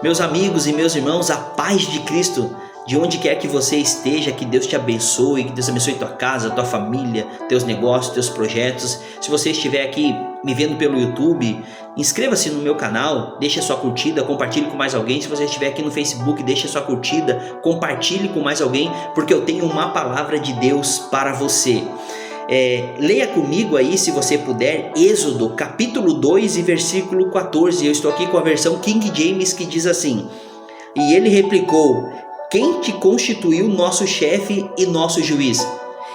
Meus amigos e meus irmãos, a paz de Cristo, de onde quer que você esteja, que Deus te abençoe, que Deus abençoe tua casa, tua família, teus negócios, teus projetos. Se você estiver aqui me vendo pelo YouTube, inscreva-se no meu canal, deixe a sua curtida, compartilhe com mais alguém. Se você estiver aqui no Facebook, deixe a sua curtida, compartilhe com mais alguém, porque eu tenho uma palavra de Deus para você. Leia comigo aí, se você puder, Êxodo capítulo 2 e versículo 14. Eu estou aqui com a versão King James, que diz assim: E ele replicou: quem te constituiu nosso chefe e nosso juiz?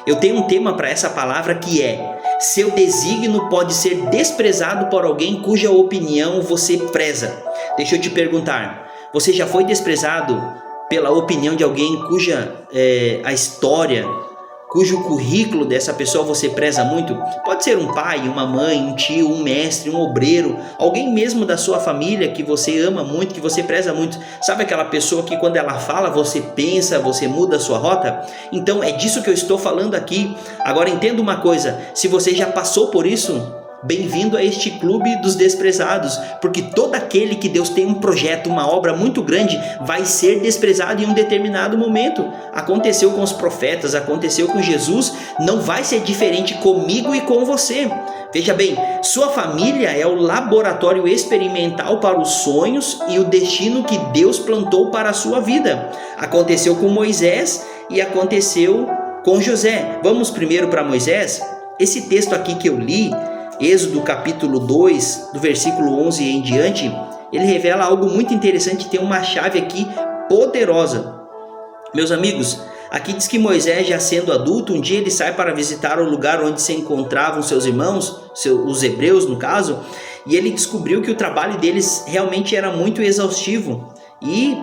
Eu tenho um tema para essa palavra que é: seu desígnio pode ser desprezado por alguém cuja opinião você preza. Deixa eu te perguntar, você já foi desprezado pela opinião de alguém cuja a história, cujo currículo dessa pessoa você preza muito? Pode ser um pai, uma mãe, um tio, um mestre, um obreiro, alguém mesmo da sua família que você ama muito, que você preza muito. Sabe aquela pessoa que quando ela fala você pensa, você muda a sua rota? Então é disso que eu estou falando aqui. Agora entenda uma coisa, se você já passou por isso, bem-vindo a este clube dos desprezados, porque todo aquele que Deus tem um projeto, uma obra muito grande, vai ser desprezado em um determinado momento. Aconteceu com os profetas, aconteceu com Jesus, não vai ser diferente comigo e com você. Veja bem, sua família é o laboratório experimental para os sonhos e o destino que Deus plantou para a sua vida. Aconteceu com Moisés e aconteceu com José. Vamos primeiro para Moisés. Esse texto aqui que eu li, Êxodo capítulo 2, do versículo 11 em diante, ele revela algo muito interessante, tem uma chave aqui poderosa. Meus amigos, aqui diz que Moisés, já sendo adulto, um dia ele sai para visitar o lugar onde se encontravam seus irmãos, os hebreus no caso, e ele descobriu que o trabalho deles realmente era muito exaustivo, e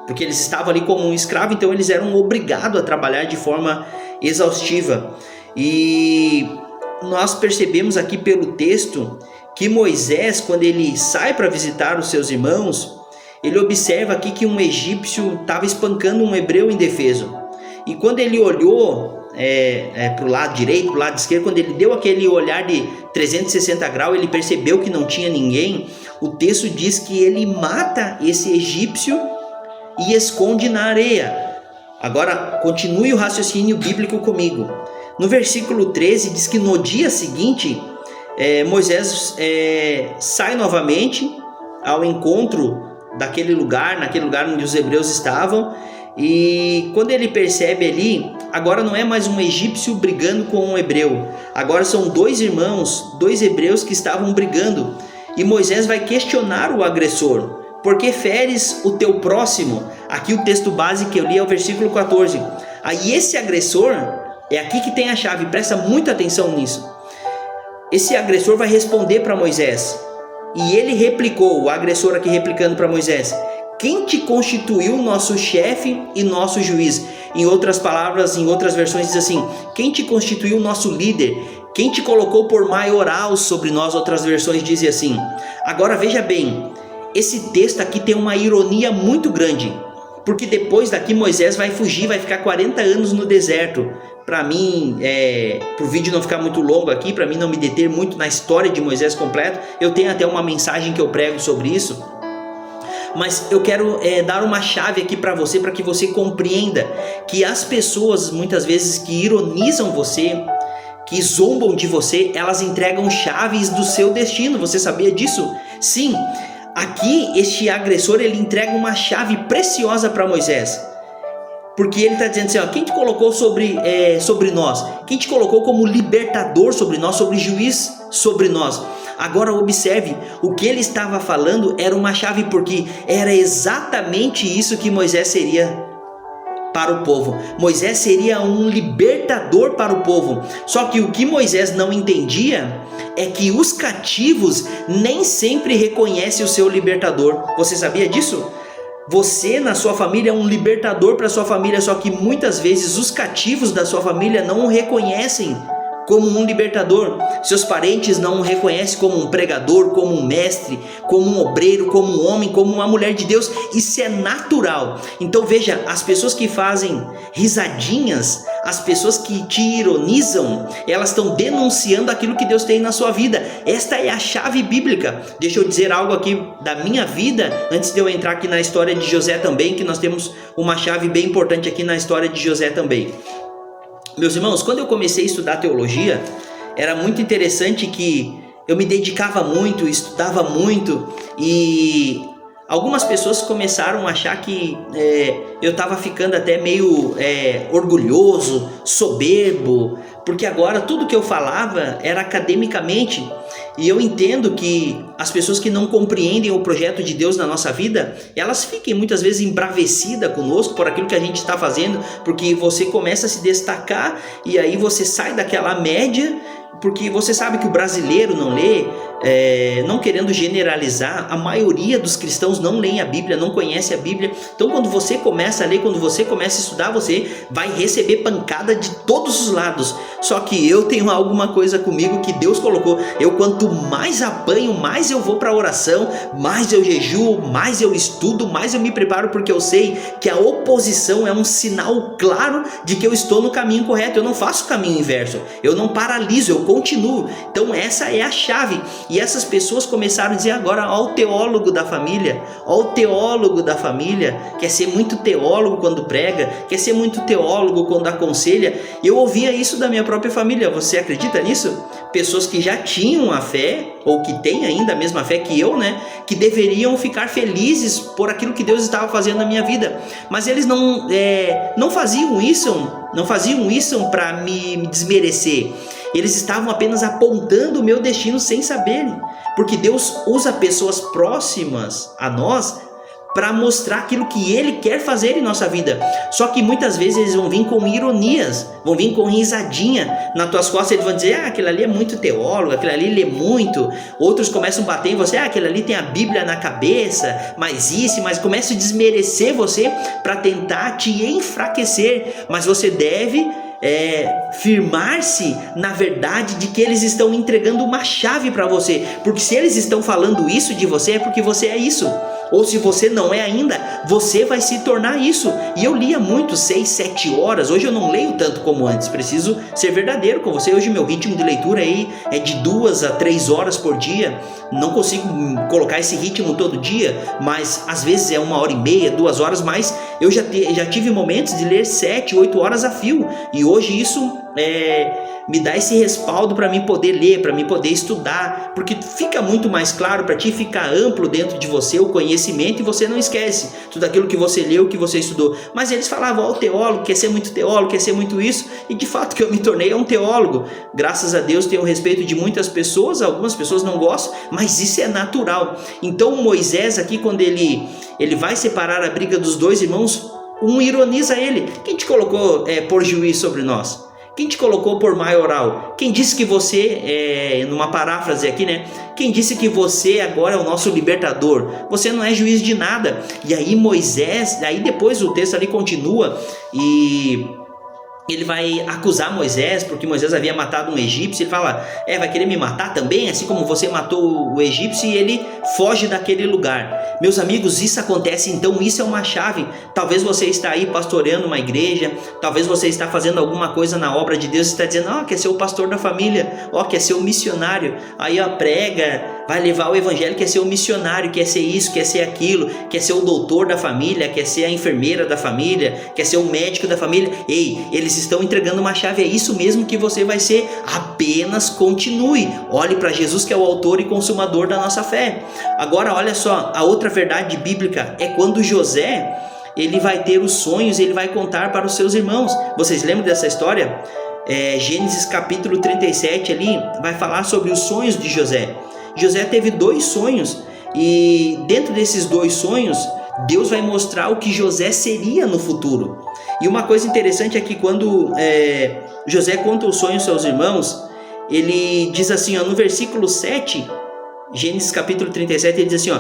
porque eles estavam ali como um escravo, então eles eram obrigados a trabalhar de forma exaustiva. E nós percebemos aqui pelo texto que Moisés, quando ele sai para visitar os seus irmãos, ele observa aqui que um egípcio estava espancando um hebreu indefeso. E quando ele olhou para o lado direito, para o lado esquerdo, quando ele deu aquele olhar de 360 graus, ele percebeu que não tinha ninguém. O texto diz que ele mata esse egípcio e esconde na areia. Agora, continue o raciocínio bíblico comigo. No versículo 13 diz que no dia seguinte, Moisés sai novamente ao encontro naquele lugar onde os hebreus estavam, e quando ele percebe ali, agora não é mais um egípcio brigando com um hebreu, agora são dois irmãos, dois hebreus que estavam brigando, e Moisés vai questionar o agressor: por que feres o teu próximo? Aqui o texto base que eu li é o versículo 14. Aí esse agressor, é aqui que tem a chave, presta muita atenção nisso. Esse agressor vai responder para Moisés, e ele replicou, o agressor aqui replicando para Moisés: quem te constituiu nosso chefe e nosso juiz? Em outras palavras, em outras versões diz assim: quem te constituiu nosso líder? Quem te colocou por maioral sobre nós? Outras versões dizem assim. Agora veja bem, esse texto aqui tem uma ironia muito grande, porque depois daqui Moisés vai fugir, vai ficar 40 anos no deserto. Para mim, para o vídeo não ficar muito longo aqui, para mim não me deter muito na história de Moisés completo, eu tenho até uma mensagem que eu prego sobre isso. Mas eu quero dar uma chave aqui para que você compreenda que as pessoas muitas vezes que ironizam você, que zombam de você, elas entregam chaves do seu destino. Você sabia disso? Sim, aqui este agressor ele entrega uma chave preciosa para Moisés. Porque ele está dizendo assim, ó, quem te colocou sobre nós? Quem te colocou como libertador sobre nós, sobre juiz sobre nós? Agora observe, o que ele estava falando era uma chave, porque era exatamente isso que Moisés seria para o povo. Moisés seria um libertador para o povo. Só que o que Moisés não entendia é que os cativos nem sempre reconhecem o seu libertador. Você sabia disso? Você na sua família é um libertador para a sua família, só que muitas vezes os cativos da sua família não o reconhecem como um libertador. Seus parentes não o reconhecem como um pregador, como um mestre, como um obreiro, como um homem, como uma mulher de Deus. Isso é natural. Então veja, as pessoas que fazem risadinhas, as pessoas que te ironizam, elas estão denunciando aquilo que Deus tem na sua vida. Esta é a chave bíblica. Deixa eu dizer algo aqui da minha vida, antes de eu entrar aqui na história de José também, que nós temos uma chave bem importante aqui na história de José também. Meus irmãos, quando eu comecei a estudar teologia, era muito interessante que eu me dedicava muito, estudava muito, e algumas pessoas começaram a achar que eu estava ficando até meio orgulhoso, soberbo, porque agora tudo que eu falava era academicamente. E eu entendo que as pessoas que não compreendem o projeto de Deus na nossa vida, elas fiquem muitas vezes embravecidas conosco por aquilo que a gente está fazendo, porque você começa a se destacar e aí você sai daquela média, porque você sabe que o brasileiro não lê, não querendo generalizar, a maioria dos cristãos não leem a Bíblia, não conhece a Bíblia. Então quando você começa a ler, quando você começa a estudar, você vai receber pancada de todos os lados. Só que eu tenho alguma coisa comigo que Deus colocou. Eu quanto mais apanho, mais eu vou para a oração, mais eu jejuo, mais eu estudo, mais eu me preparo, porque eu sei que a oposição é um sinal claro de que eu estou no caminho correto. Eu não faço o caminho inverso, eu não paraliso, eu continuo. Então essa é a chave. E essas pessoas começaram a dizer agora, ó, o teólogo da família, ó, o teólogo da família, quer ser muito teólogo quando prega, quer ser muito teólogo quando aconselha. Eu ouvia isso da minha própria família. Você acredita nisso? Pessoas que já tinham a fé, ou que têm ainda a mesma fé que eu, né? Que deveriam ficar felizes por aquilo que Deus estava fazendo na minha vida. Mas eles não faziam isso para me desmerecer. Eles estavam apenas apontando o meu destino sem saberem. Porque Deus usa pessoas próximas a nós para mostrar aquilo que Ele quer fazer em nossa vida. Só que muitas vezes eles vão vir com ironias, vão vir com risadinha nas tuas costas. Eles vão dizer, aquele ali é muito teólogo, aquele ali lê muito. Outros começam a bater em você, aquele ali tem a Bíblia na cabeça, mas começam a desmerecer você para tentar te enfraquecer. Mas você deve firmar-se na verdade de que eles estão entregando uma chave para você, porque se eles estão falando isso de você, é porque você é isso. Ou se você não é ainda, você vai se tornar isso. E eu lia muito, 6, 7 horas. Hoje eu não leio tanto como antes. Preciso ser verdadeiro com você. Hoje meu ritmo de leitura aí é de 2 a 3 horas por dia. Não consigo colocar esse ritmo todo dia, mas às vezes é 1h30, 2 horas. Mas eu já tive momentos de ler 7, 8 horas a fio. E hoje isso me dá esse respaldo para mim poder ler, para mim poder estudar, porque fica muito mais claro para ti, fica amplo dentro de você o conhecimento e você não esquece tudo aquilo que você leu, que você estudou. Mas eles falavam, ó, o teólogo quer ser muito teólogo, quer ser muito isso, e de fato que eu me tornei um teólogo. Graças a Deus tenho o respeito de muitas pessoas, algumas pessoas não gostam, mas isso é natural. Então Moisés aqui, quando ele vai separar a briga dos dois irmãos, um ironiza ele. Quem te colocou por juiz sobre nós? Quem te colocou por maioral? Quem disse que você, numa paráfrase aqui, né? Quem disse que você agora é o nosso libertador? Você não é juiz de nada. E aí Moisés, aí depois o texto ali continua e ele vai acusar Moisés, porque Moisés havia matado um egípcio. Ele fala, vai querer me matar também, assim como você matou o egípcio, e ele foge daquele lugar. Meus amigos, isso acontece, então isso é uma chave. Talvez você está aí pastoreando uma igreja, talvez você está fazendo alguma coisa na obra de Deus e está dizendo, quer ser o pastor da família, quer ser o missionário, aí prega, vai levar o evangelho, quer ser o missionário, quer ser isso, quer ser aquilo, quer ser o doutor da família, quer ser a enfermeira da família, quer ser o médico da família. Ei, eles estão entregando uma chave, é isso mesmo que você vai ser, apenas continue, olhe para Jesus, que é o autor e consumador da nossa fé. Agora olha só, a outra verdade bíblica é quando José, ele vai ter os sonhos, ele vai contar para os seus irmãos. Vocês lembram dessa história? Gênesis capítulo 37 ali vai falar sobre os sonhos de José. José teve 2 sonhos, e dentro desses 2 sonhos Deus vai mostrar o que José seria no futuro. E uma coisa interessante é que quando José conta os sonhos aos seus irmãos, ele diz assim, no versículo 7, Gênesis capítulo 37, ele diz assim,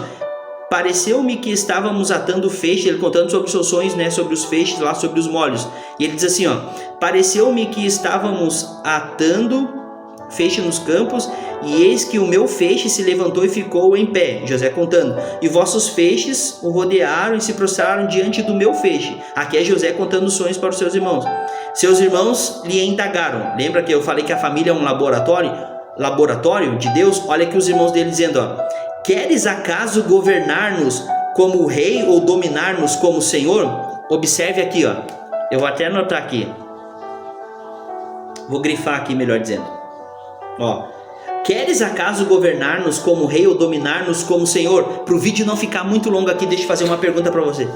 pareceu-me que estávamos atando feixe, ele contando sobre seus sonhos, né, sobre os feixes lá, sobre os molhos. E ele diz assim, ó: pareceu-me que estávamos atando feixe nos campos, e eis que o meu feixe se levantou e ficou em pé. José contando: e vossos feixes o rodearam e se prostraram diante do meu feixe. Aqui é José contando os sonhos para os seus irmãos. Seus irmãos lhe indagaram. Lembra que eu falei que a família é um laboratório de Deus? Olha aqui os irmãos dele dizendo, ó: queres acaso governar-nos como o rei ou dominar-nos como o Senhor? Observe aqui, ó. Eu vou até anotar aqui. Vou grifar aqui, melhor dizendo. Ó: queres acaso governar-nos como rei ou dominar-nos como Senhor? Para o vídeo não ficar muito longo aqui, deixa eu fazer uma pergunta para você.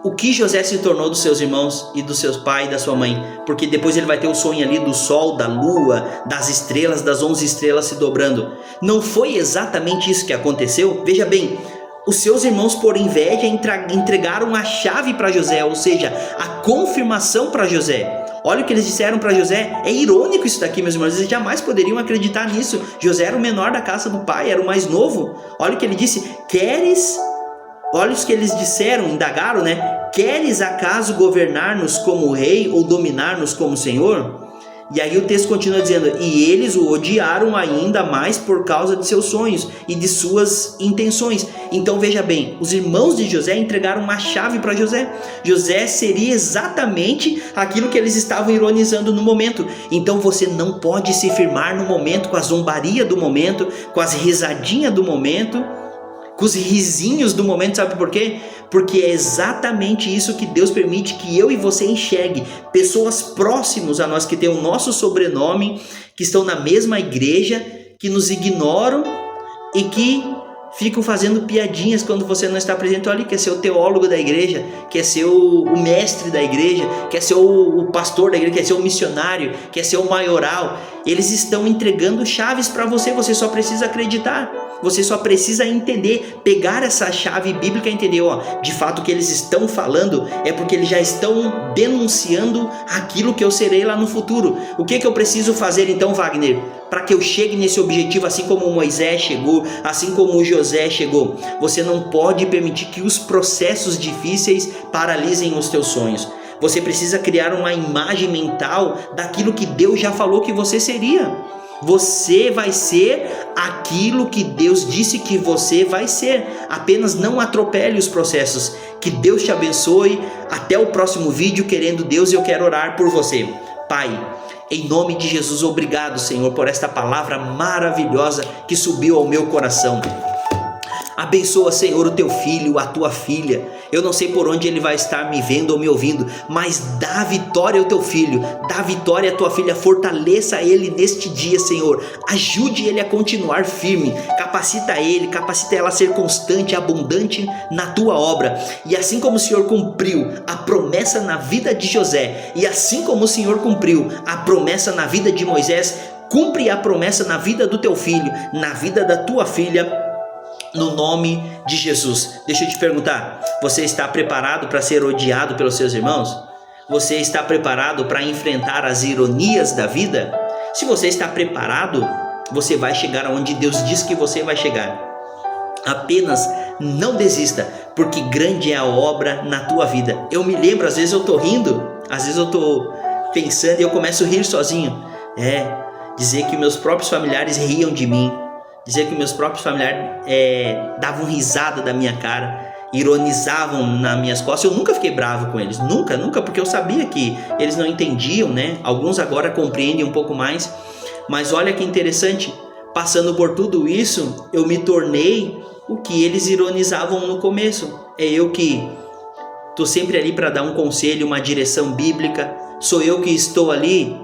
O que José se tornou dos seus irmãos e dos seus pais e da sua mãe? Porque depois ele vai ter o sonho ali do sol, da lua, das estrelas, das 11 estrelas se dobrando. Não foi exatamente isso que aconteceu? Veja bem, os seus irmãos, por inveja, entregaram a chave para José, ou seja, a confirmação para José. Olha o que eles disseram para José. É irônico isso daqui, meus irmãos. Eles jamais poderiam acreditar nisso. José era o menor da casa do pai, era o mais novo. Olha o que ele disse: olha o que eles disseram, indagaram, né? Queres acaso governar-nos como rei ou dominar-nos como Senhor? E aí o texto continua dizendo: e eles o odiaram ainda mais por causa de seus sonhos e de suas intenções. Então veja bem, os irmãos de José entregaram uma chave para José. José seria exatamente aquilo que eles estavam ironizando no momento. Então você não pode se firmar no momento, com a zombaria do momento, com as risadinhas do momento, com os risinhos do momento. Sabe por quê? Porque é exatamente isso que Deus permite que eu e você enxergue. Pessoas próximas a nós, que têm o nosso sobrenome, que estão na mesma igreja, que nos ignoram e que ficam fazendo piadinhas quando você não está presente. Olha, quer ser o teólogo da igreja, quer ser o mestre da igreja, quer ser o pastor da igreja, quer ser o missionário, quer ser o maioral. Eles estão entregando chaves para você, você só precisa acreditar. Você só precisa entender, pegar essa chave bíblica e entender, ó, de fato o que eles estão falando é porque eles já estão denunciando aquilo que eu serei lá no futuro. O que eu preciso fazer então, Wagner, para que eu chegue nesse objetivo, assim como Moisés chegou, assim como José chegou? Você não pode permitir que os processos difíceis paralisem os teus sonhos. Você precisa criar uma imagem mental daquilo que Deus já falou que você seria. Você vai ser aquilo que Deus disse que você vai ser. Apenas não atropele os processos. Que Deus te abençoe. Até o próximo vídeo, querendo Deus, eu quero orar por você. Pai, em nome de Jesus, obrigado, Senhor, por esta palavra maravilhosa que subiu ao meu coração. Abençoa, Senhor, o teu filho, a tua filha. Eu não sei por onde ele vai estar me vendo ou me ouvindo, mas dá vitória ao teu filho, dá vitória à tua filha, fortaleça ele neste dia, Senhor. Ajude ele a continuar firme, capacita ela a ser constante, abundante na tua obra. E assim como o Senhor cumpriu a promessa na vida de José, e assim como o Senhor cumpriu a promessa na vida de Moisés, cumpre a promessa na vida do teu filho, na vida da tua filha, no nome de Jesus. Deixa eu te perguntar, você está preparado para ser odiado pelos seus irmãos? Você está preparado para enfrentar as ironias da vida? Se você está preparado, você vai chegar onde Deus diz que você vai chegar. Apenas não desista, porque grande é a obra na tua vida. Eu me lembro, às vezes eu estou rindo, às vezes eu estou pensando e eu começo a rir sozinho. Dizer que meus próprios familiares riam de mim, dizer que meus próprios familiares davam risada da minha cara, ironizavam nas minhas costas. Eu nunca fiquei bravo com eles, nunca, porque eu sabia que eles não entendiam, né? Alguns agora compreendem um pouco mais, mas olha que interessante, passando por tudo isso, eu me tornei o que eles ironizavam no começo. É eu que estou sempre ali para dar um conselho, uma direção bíblica, sou eu que estou ali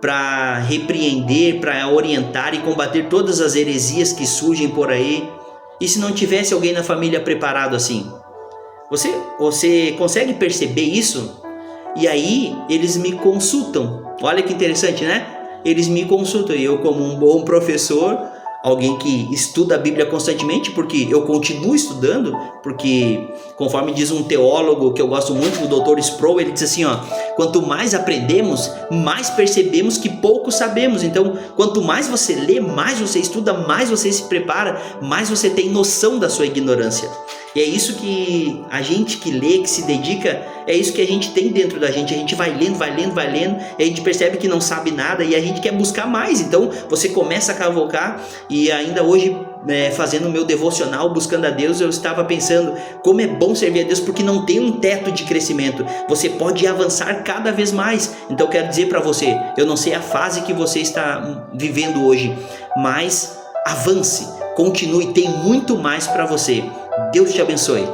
para repreender, para orientar e combater todas as heresias que surgem por aí. E se não tivesse alguém na família preparado assim? Você consegue perceber isso? E aí eles me consultam. Olha que interessante, né? Eles me consultam e eu, como um bom professor, alguém que estuda a Bíblia constantemente, porque eu continuo estudando, porque conforme diz um teólogo que eu gosto muito, o Dr. Sproul, ele diz assim, ó, quanto mais aprendemos, mais percebemos que pouco sabemos. Então, quanto mais você lê, mais você estuda, mais você se prepara, mais você tem noção da sua ignorância. E é isso que a gente que lê, que se dedica, é isso que a gente tem dentro da gente. A gente vai lendo, e a gente percebe que não sabe nada e a gente quer buscar mais. Então você começa a cavocar. E ainda hoje, fazendo o meu devocional, buscando a Deus, eu estava pensando como é bom servir a Deus, porque não tem um teto de crescimento. Você pode avançar cada vez mais. Então eu quero dizer para você, eu não sei a fase que você está vivendo hoje, mas avance, continue, tem muito mais para você. Deus te abençoe.